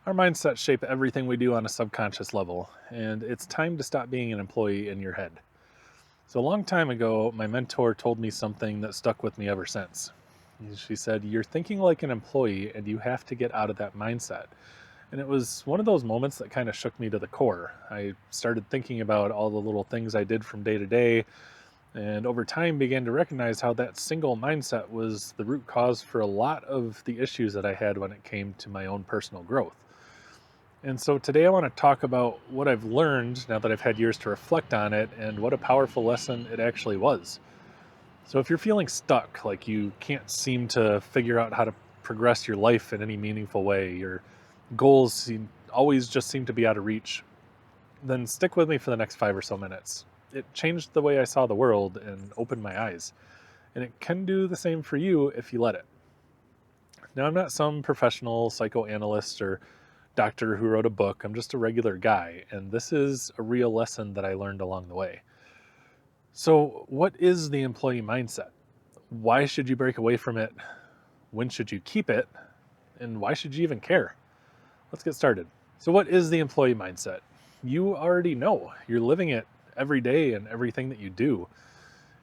Our mindsets shape everything we do on a subconscious level, and it's time to stop being an employee in your head. So, a long time ago, my mentor told me something that stuck with me ever since. She said, "You're thinking like an employee, and you have to get out of that mindset." And it was one of those moments that kind of shook me to the core. I started thinking about all the little things I did from day to day, and over time began to recognize how that single mindset was the root cause for a lot of the issues that I had when it came to my own personal growth. And so today I want to talk about what I've learned now that I've had years to reflect on it and what a powerful lesson it actually was. So if you're feeling stuck, like you can't seem to figure out how to progress your life in any meaningful way, your always just seem to be out of reach, then stick with me for the next 5 or so minutes. It changed the way I saw the world and opened my eyes. And it can do the same for you if you let it. Now, I'm not some professional psychoanalyst or doctor who wrote a book. I'm just a regular guy, and this is a real lesson that I learned along the way. So, what is the employee mindset? Why should you break away from it? When should you keep it? And why should you even care? Let's get started. So, what is the employee mindset? You already know. You're living it every day in everything that you do.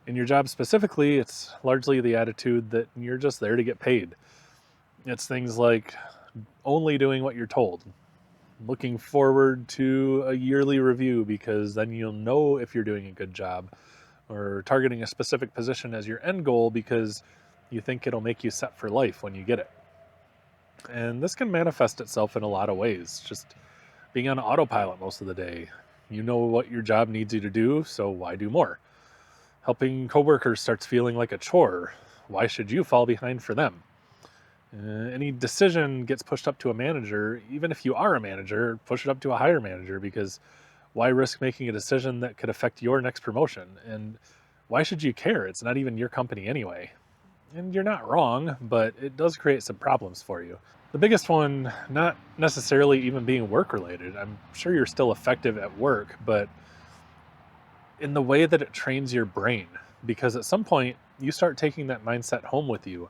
In your job specifically, it's largely the attitude that you're just there to get paid. It's things like only doing what you're told, looking forward to a yearly review because then you'll know if you're doing a good job, or targeting a specific position as your end goal because you think it'll make you set for life when you get it. And this can manifest itself in a lot of ways, just being on autopilot most of the day. You know what your job needs you to do, so why do more? Helping coworkers starts feeling like a chore. Why should you fall behind for them? Any decision gets pushed up to a manager, even if you are a manager, push it up to a higher manager because why risk making a decision that could affect your next promotion? And why should you care? It's not even your company anyway. And you're not wrong, but it does create some problems for you. The biggest one, not necessarily even being work related. I'm sure you're still effective at work, but in the way that it trains your brain, because at some point you start taking that mindset home with you.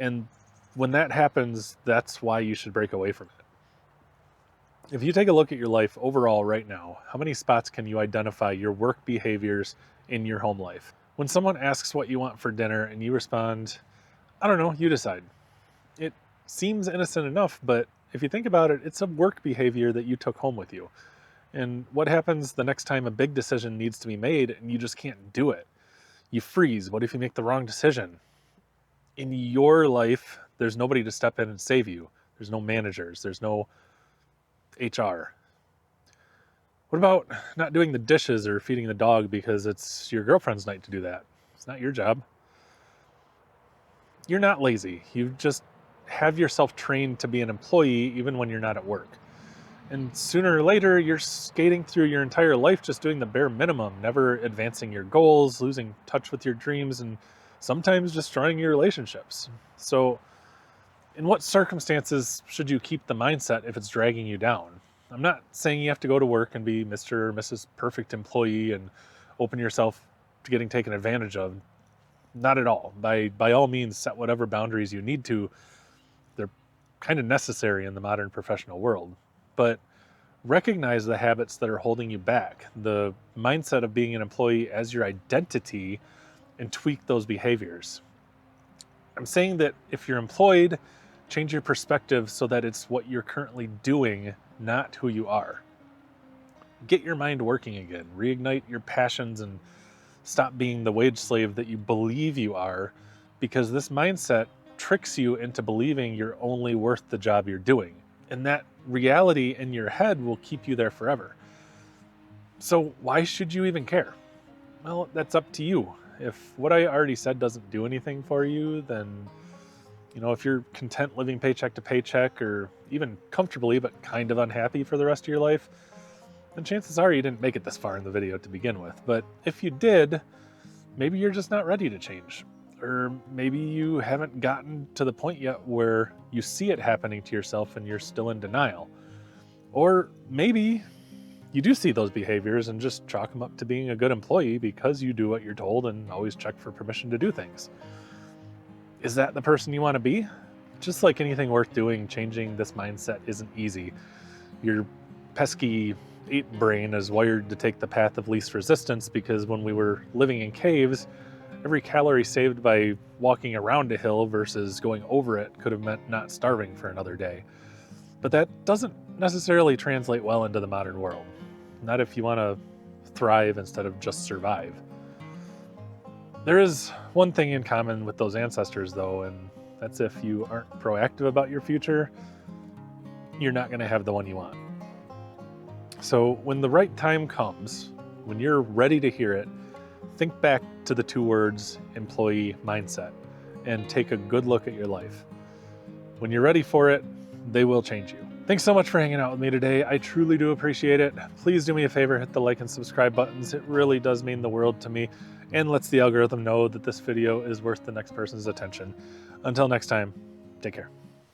And when that happens, that's why you should break away from it. If you take a look at your life overall right now, how many spots can you identify your work behaviors in your home life? When someone asks what you want for dinner and you respond, "I don't know, you decide." It seems innocent enough, but if you think about it, it's a work behavior that you took home with you. And what happens the next time a big decision needs to be made and you just can't do it? You freeze. What if you make the wrong decision? In your life, there's nobody to step in and save you. There's no managers, there's no HR. What about not doing the dishes or feeding the dog because it's your girlfriend's night to do that? It's not your job. You're not lazy. You just have yourself trained to be an employee even when you're not at work. And sooner or later, you're skating through your entire life just doing the bare minimum, never advancing your goals, losing touch with your dreams, and sometimes destroying your relationships. So, in what circumstances should you keep the mindset if it's dragging you down? I'm not saying you have to go to work and be Mr. or Mrs. Perfect employee and open yourself to getting taken advantage of. Not at all. By all means, set whatever boundaries you need to. They're kind of necessary in the modern professional world. But recognize the habits that are holding you back, the mindset of being an employee as your identity, and tweak those behaviors. I'm saying that if you're employed, change your perspective so that it's what you're currently doing, not who you are. Get your mind working again, reignite your passions, and stop being the wage slave that you believe you are, because this mindset tricks you into believing you're only worth the job you're doing. And that reality in your head will keep you there forever. So why should you even care? Well, that's up to you. If what I already said doesn't do anything for you, then, if you're content living paycheck to paycheck or even comfortably but kind of unhappy for the rest of your life, then chances are you didn't make it this far in the video to begin with. But if you did, maybe you're just not ready to change. Or maybe you haven't gotten to the point yet where you see it happening to yourself and you're still in denial. Or maybe you do see those behaviors and just chalk them up to being a good employee because you do what you're told and always check for permission to do things. Is that the person you want to be? just like anything worth doing, changing this mindset isn't easy. Your pesky ape brain is wired to take the path of least resistance because when we were living in caves, every calorie saved by walking around a hill versus going over it could have meant not starving for another day. But that doesn't necessarily translate well into the modern world. Not if you want to thrive instead of just survive. There is one thing in common with those ancestors, though, and that's if you aren't proactive about your future, you're not going to have the one you want. So when the right time comes, when you're ready to hear it, think back to the 2 words employee mindset and take a good look at your life. When you're ready for it, they will change you. Thanks so much for hanging out with me today. I truly do appreciate it. Please do me a favor, hit the like and subscribe buttons. It really does mean the world to me and lets the algorithm know that this video is worth the next person's attention. Until next time, take care.